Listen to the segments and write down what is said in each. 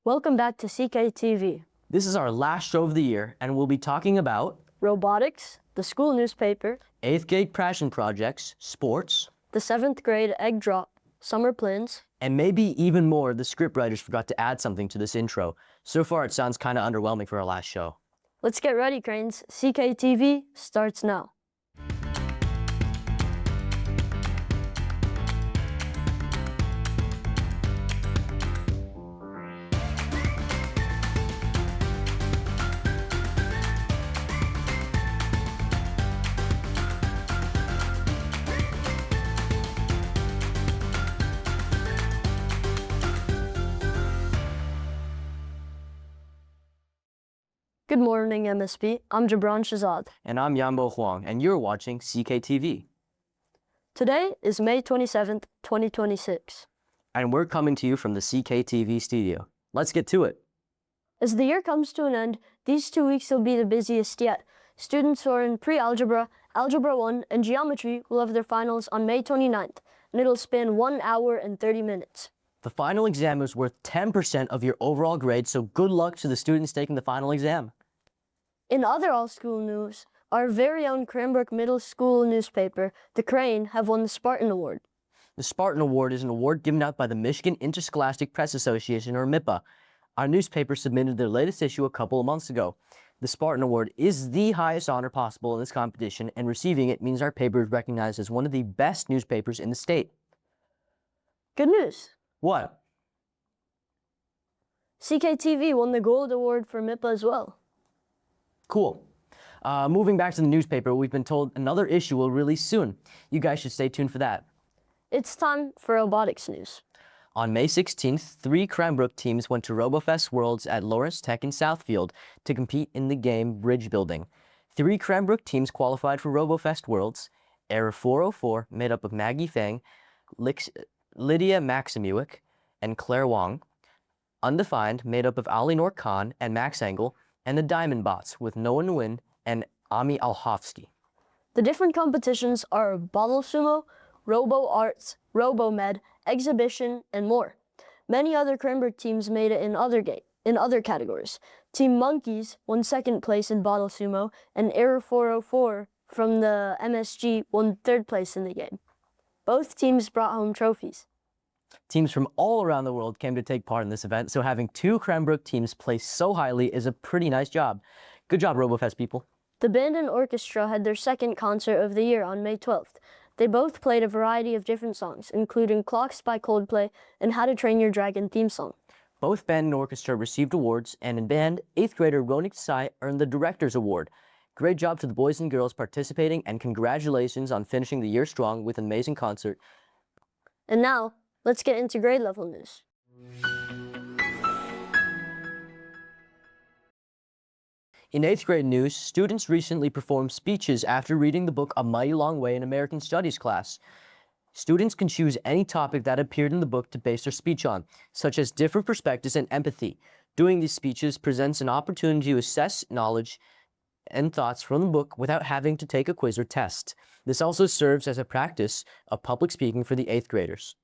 Welcome back to CKTV. This is our last show of the year, and we'll be talking about robotics, the school newspaper, 8th grade passion projects, sports, the 7th grade egg drop, summer plans, and maybe even more. The scriptwriters forgot to add something to this intro. So far, it sounds kind of underwhelming for our last show. Let's get ready, Cranes. CKTV starts now. Good morning, MSP. I'm Jibran Shazad. And I'm Yanbo Huang, and you're watching CKTV. Today is May 27th, 2026. And we're coming to you from the CKTV studio. Let's get to it. As the year comes to an end, these 2 weeks will be the busiest yet. Students who are in pre-algebra, Algebra 1, and geometry will have their finals on May 29th, and it'll span 1 hour and 30 minutes. The final exam is worth 10% of your overall grade, so good luck to the students taking the final exam. In other all-school news, our very own Cranbrook Middle School newspaper, The Crane, have won the Spartan Award. The Spartan Award is an award given out by the Michigan Interscholastic Press Association, or MIPA. Our newspaper submitted their latest issue a couple of months ago. The Spartan Award is the highest honor possible in this competition, and receiving it means our paper is recognized as one of the best newspapers in the state. Good news. What? CKTV won the Gold Award for MIPA as well. Cool. Moving back to the newspaper, we've been told another issue will release soon. You guys should stay tuned for that. It's time for robotics news. On May 16th, 3 Cranbrook teams went to RoboFest Worlds at Lawrence Tech in Southfield to compete in the game Bridge Building. 3 Cranbrook teams qualified for RoboFest Worlds: Error 404, made up of Maggie Fang, Lydia Maximuik, and Claire Wong; Undefined, made up of Ali Noor Khan and Max Engel; and the Diamond Bots with Noah Nguyen and Ami Alhofsky. The different competitions are Bottle Sumo, Robo Arts, Robo Med, Exhibition, and more. Many other Cranbrook teams made it in other categories. Team Monkeys won 2nd place in Bottle Sumo, and Error 404 from the MSG won 3rd place in the game. Both teams brought home trophies. Teams from all around the world came to take part in this event, so having 2 Cranbrook teams placed so highly is a pretty nice job. Good job, RoboFest people. The band and orchestra had their 2nd concert of the year on May 12th. They both played a variety of different songs, including Clocks by Coldplay and How to Train Your Dragon theme song. Both band and orchestra received awards, and in band, 8th grader Ronik Desai earned the Director's Award. Great job to the boys and girls participating, and congratulations on finishing the year strong with an amazing concert. And now, let's get into grade level news. In 8th grade news, students recently performed speeches after reading the book A Mighty Long Way in American Studies class. Students can choose any topic that appeared in the book to base their speech on, such as different perspectives and empathy. Doing these speeches presents an opportunity to assess knowledge and thoughts from the book without having to take a quiz or test. This also serves as a practice of public speaking for the 8th graders.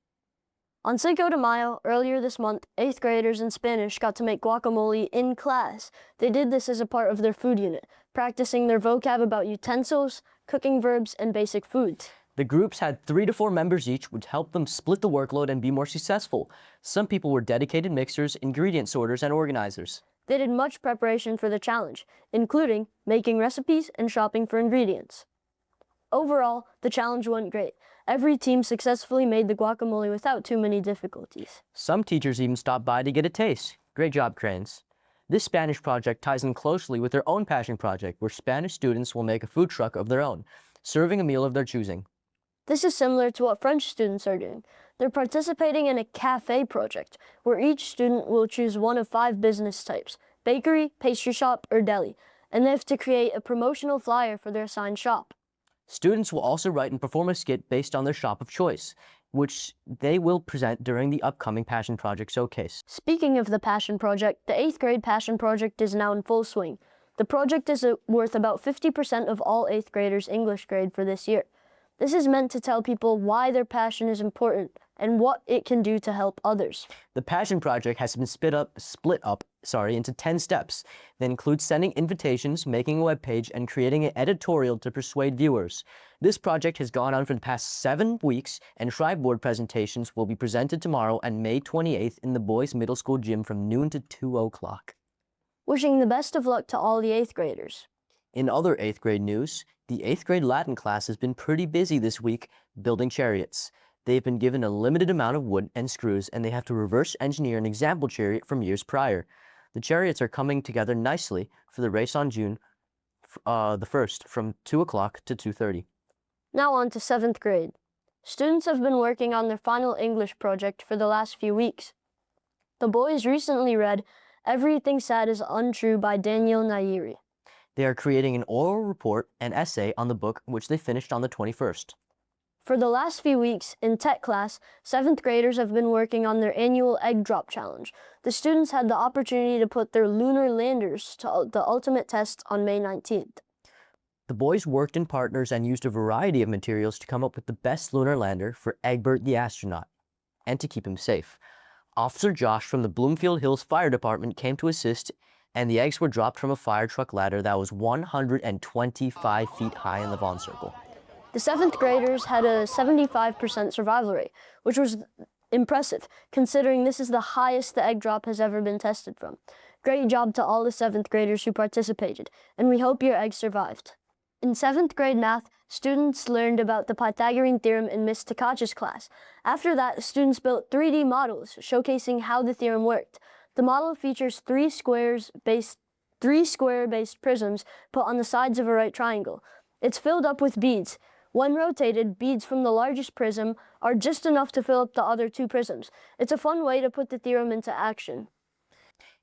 On Cinco de Mayo, earlier this month, 8th graders in Spanish got to make guacamole in class. They did this as a part of their food unit, practicing their vocab about utensils, cooking verbs, and basic foods. The groups had 3 to 4 members each, which helped them split the workload and be more successful. Some people were dedicated mixers, ingredient sorters, and organizers. They did much preparation for the challenge, including making recipes and shopping for ingredients. Overall, the challenge went great. Every team successfully made the guacamole without too many difficulties. Some teachers even stopped by to get a taste. Great job, Cranes. This Spanish project ties in closely with their own passion project, where Spanish students will make a food truck of their own, serving a meal of their choosing. This is similar to what French students are doing. They're participating in a cafe project, where each student will choose one of 5 business types: bakery, pastry shop, or deli, and they have to create a promotional flyer for their assigned shop. Students will also write and perform a skit based on their shop of choice, which they will present during the upcoming Passion Project Showcase. Speaking of the Passion Project, the 8th grade Passion Project is now in full swing. The project is worth about 50% of all 8th graders' English grade for this year. This is meant to tell people why their passion is important and what it can do to help others. The Passion Project has been split up into 10 steps. That includes sending invitations, making a webpage, and creating an editorial to persuade viewers. This project has gone on for the past 7 weeks, and tri-board presentations will be presented tomorrow and May 28th in the boys' middle school gym from noon to 2 o'clock. Wishing the best of luck to all the 8th graders. In other 8th grade news, the 8th grade Latin class has been pretty busy this week building chariots. They've been given a limited amount of wood and screws, and they have to reverse engineer an example chariot from years prior. The chariots are coming together nicely for the race on June the 1st from 2 o'clock to 2:30. Now on to 7th grade. Students have been working on their final English project for the last few weeks. The boys recently read Everything Said is Untrue by Daniel Nairi. They are creating an oral report and essay on the book, which they finished on the 21st. For the last few weeks, in tech class, 7th graders have been working on their annual egg drop challenge. The students had the opportunity to put their lunar landers to the ultimate test on May 19th. The boys worked in partners and used a variety of materials to come up with the best lunar lander for Egbert the astronaut, and to keep him safe. Officer Josh from the Bloomfield Hills Fire Department came to assist, and the eggs were dropped from a fire truck ladder that was 125 feet high in the Vaughn Circle. The 7th graders had a 75% survival rate, which was impressive, considering this is the highest the egg drop has ever been tested from. Great job to all the 7th graders who participated, and we hope your eggs survived. In 7th grade math, students learned about the Pythagorean theorem in Miss Takacha's class. After that, students built 3D models showcasing how the theorem worked. The model features three square-based prisms put on the sides of a right triangle. It's filled up with beads. When rotated, beads from the largest prism are just enough to fill up the other 2 prisms. It's a fun way to put the theorem into action.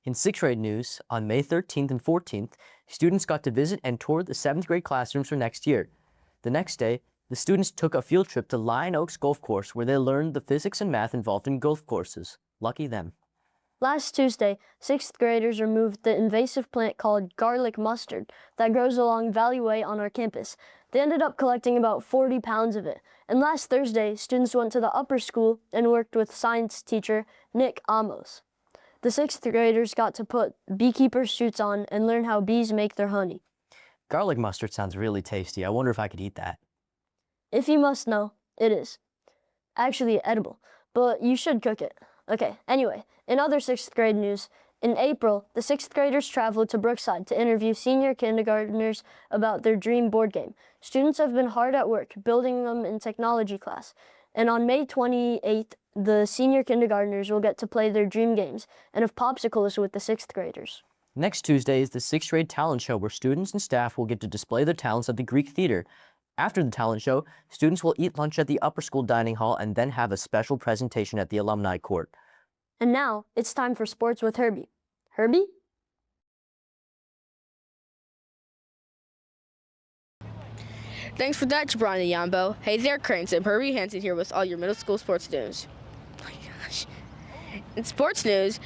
In 6th grade news, on May 13th and 14th, students got to visit and tour the 7th grade classrooms for next year. The next day, the students took a field trip to Lion Oaks Golf Course where they learned the physics and math involved in golf courses. Lucky them. Last Tuesday, 6th graders removed the invasive plant called garlic mustard that grows along Valley Way on our campus. They ended up collecting about 40 pounds of it. And last Thursday, students went to the upper school and worked with science teacher Nick Amos. The 6th graders got to put beekeeper suits on and learn how bees make their honey. Garlic mustard sounds really tasty. I wonder if I could eat that. If you must know, it is. Actually edible, but you should cook it. Okay, anyway, in other 6th grade news, in April, the 6th graders traveled to Brookside to interview senior kindergartners about their dream board game. Students have been hard at work building them in technology class. And on May 28th, the senior kindergartners will get to play their dream games and have popsicles with the 6th graders. Next Tuesday is the 6th grade talent show where students and staff will get to display their talents at the Greek Theater. After the talent show, students will eat lunch at the upper school dining hall and then have a special presentation at the alumni court. And now, it's time for sports with Herbie. Herbie? Thanks for that, Jibran and Yanbo. Hey there, Cranes. I'm Herbie Hansen here with all your middle school sports news. Oh my gosh. In sports news,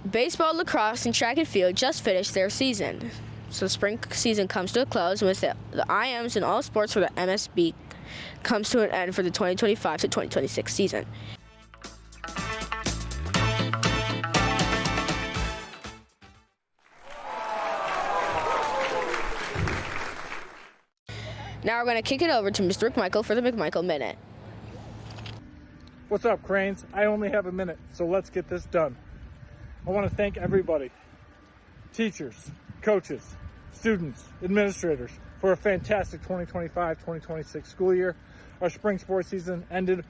baseball, lacrosse, and track and field just finished their season. So the spring season comes to a close with the IMs and all sports for the MSB comes to an end for the 2025 to 2026 season. Now we're going to kick it over to Mr. McMichael for the McMichael Minute. What's up, Cranes? I only have a minute, so let's get this done. I want to thank everybody, teachers, coaches, students, administrators, for a fantastic 2025-2026 school year. Our spring sports season ended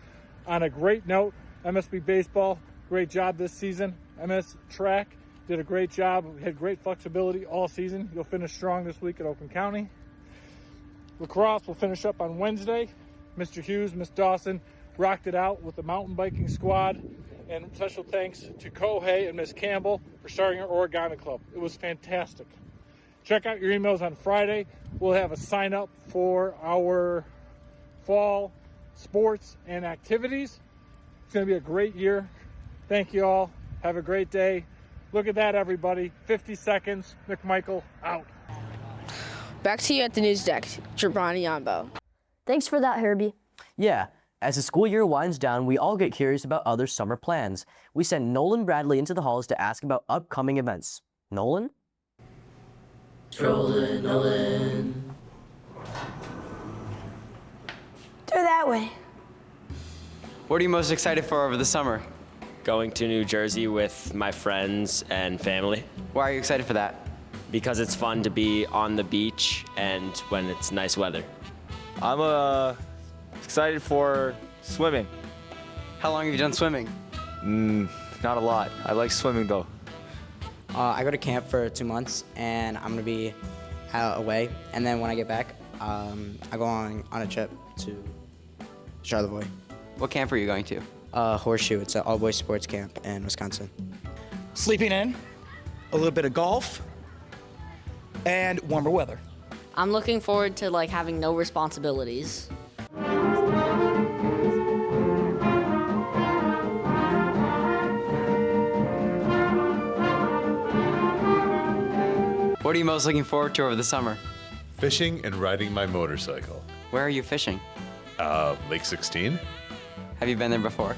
on a great note. MSB baseball, great job this season. MS track did a great job. We had great flexibility all season. You'll finish strong this week at Oakland County. Lacrosse will finish up on Wednesday. Mr. Hughes, Miss Dawson rocked it out with the mountain biking squad. And special thanks to Kohei and Miss Campbell for starting our origami club. It was fantastic. Check out your emails on Friday. We'll have a sign up for our fall sports and activities. It's going to be a great year. Thank you all. Have a great day. Look at that, everybody. 50 seconds. McMichael out. Back to you at the news deck, Jibran and Yanbo. Thanks for that, Herbie. Yeah, As the school year winds down, we all get curious about other summer plans. We sent Nolan Bradley into the halls to ask about upcoming events. Nolan? Strollin Nolan. Through that way. What are you most excited for over the summer? Going to New Jersey with my friends and family Why are you excited for that? because it's fun to be on the beach and when it's nice weather. I'm excited for swimming. How long have you done swimming? Not a lot. I like swimming though. I go to camp for 2 months, and I'm gonna be out away. And then when I get back, I go on a trip to Charlevoix. What camp are you going to? Horseshoe. It's an all-boys sports camp in Wisconsin. Sleeping in, a little bit of golf, and warmer weather. I'm looking forward to like having no responsibilities. What are you most looking forward to over the summer? Fishing and riding my motorcycle. Where are you fishing? Lake 16? Have you been there before?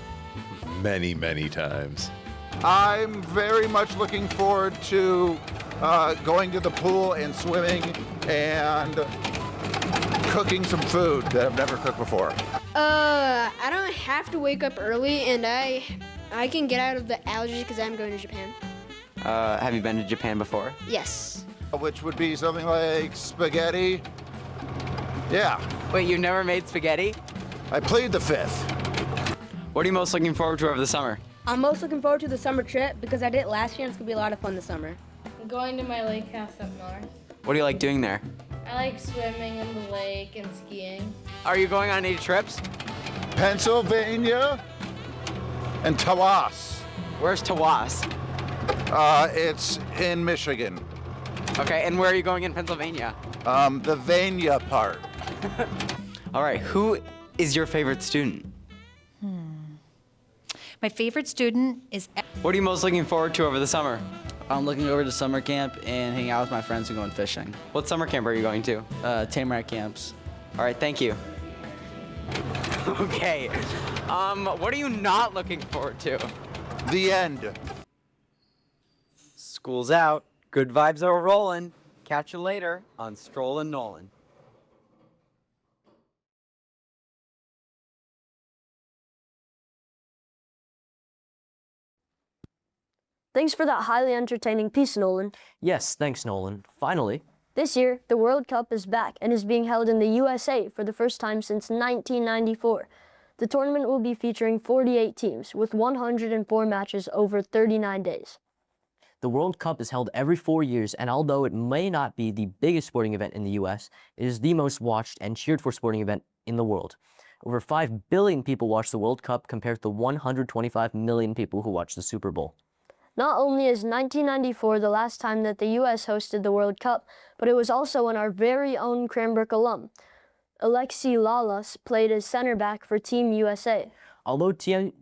Many, many times. I'm very much looking forward to going to the pool and swimming and cooking some food that I've never cooked before. I don't have to wake up early, and I can get out of the allergies because I'm going to Japan. Have you been to Japan before? Yes. Which would be something like spaghetti. Yeah. Wait, you've never made spaghetti? I plead the fifth. What are you most looking forward to over the summer? I'm most looking forward to the summer trip because I did it last year and it's going to be a lot of fun this summer. I'm going to my lake house up north. What do you like doing there? I like swimming in the lake and skiing. Are you going on any trips? Pennsylvania and Tawas. Where's Tawas? It's in Michigan. Okay, and where are you going in Pennsylvania? The Vania part. All right, who is your favorite student? My favorite student is... What are you most looking forward to over the summer? I'm looking over to summer camp and hanging out with my friends and going fishing. What summer camp are you going to? Tamarack camps. All right, thank you. Okay, what are you not looking forward to? The end. School's out. Good vibes are rolling. Catch you later on Strollin Nolan. Thanks for that highly entertaining piece, Nolan. Yes, thanks, Nolan. Finally. This year, the World Cup is back and is being held in the USA for the first time since 1994. The tournament will be featuring 48 teams with 104 matches over 39 days. The World Cup is held every 4 years, and although it may not be the biggest sporting event in the US, it is the most watched and cheered for sporting event in the world. Over 5 billion people watch the World Cup compared to the 125 million people who watch the Super Bowl. Not only is 1994 the last time that the US hosted the World Cup, but it was also when our very own Cranbrook alum, Alexi Lalas, played as center back for Team USA. Although Team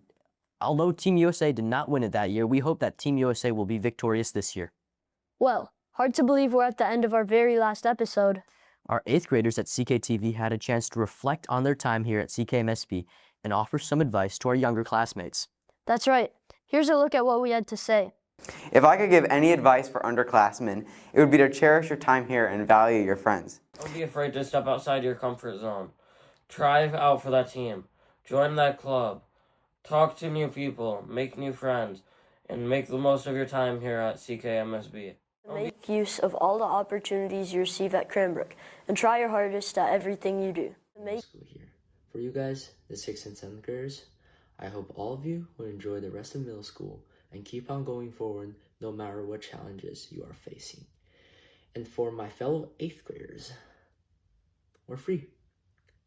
USA did not win it that year, we hope that Team USA will be victorious this year. Well, hard to believe we're at the end of our very last episode. Our 8th graders at CKTV had a chance to reflect on their time here at CKMSB and offer some advice to our younger classmates. That's right. Here's a look at what we had to say. If I could give any advice for underclassmen, it would be to cherish your time here and value your friends. Don't be afraid to step outside your comfort zone. Try out for that team. Join that club. Talk to new people. Make new friends. And make the most of your time here at CKMSB. Make use of all the opportunities you receive at Cranbrook and try your hardest at everything you do. For you guys, the 6th and 7th graders, I hope all of you will enjoy the rest of middle school and keep on going forward no matter what challenges you are facing. And for my fellow 8th graders, we're free.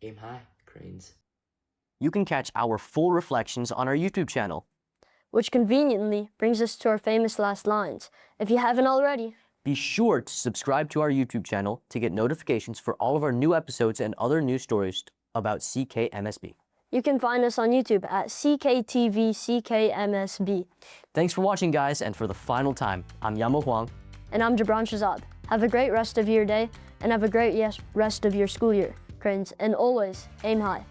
Aim high, cranes. You can catch our full reflections on our YouTube channel, which conveniently brings us to our famous last lines. If you haven't already, be sure to subscribe to our YouTube channel to get notifications for all of our new episodes and other news stories about CKMSB. You can find us on YouTube at CKTV CKMSB. Thanks for watching, guys, and for the final time, I'm Yanbo Huang. And I'm Jibran Shazad. Have a great rest of your day, and have a great rest of your school year, cranes, and always aim high.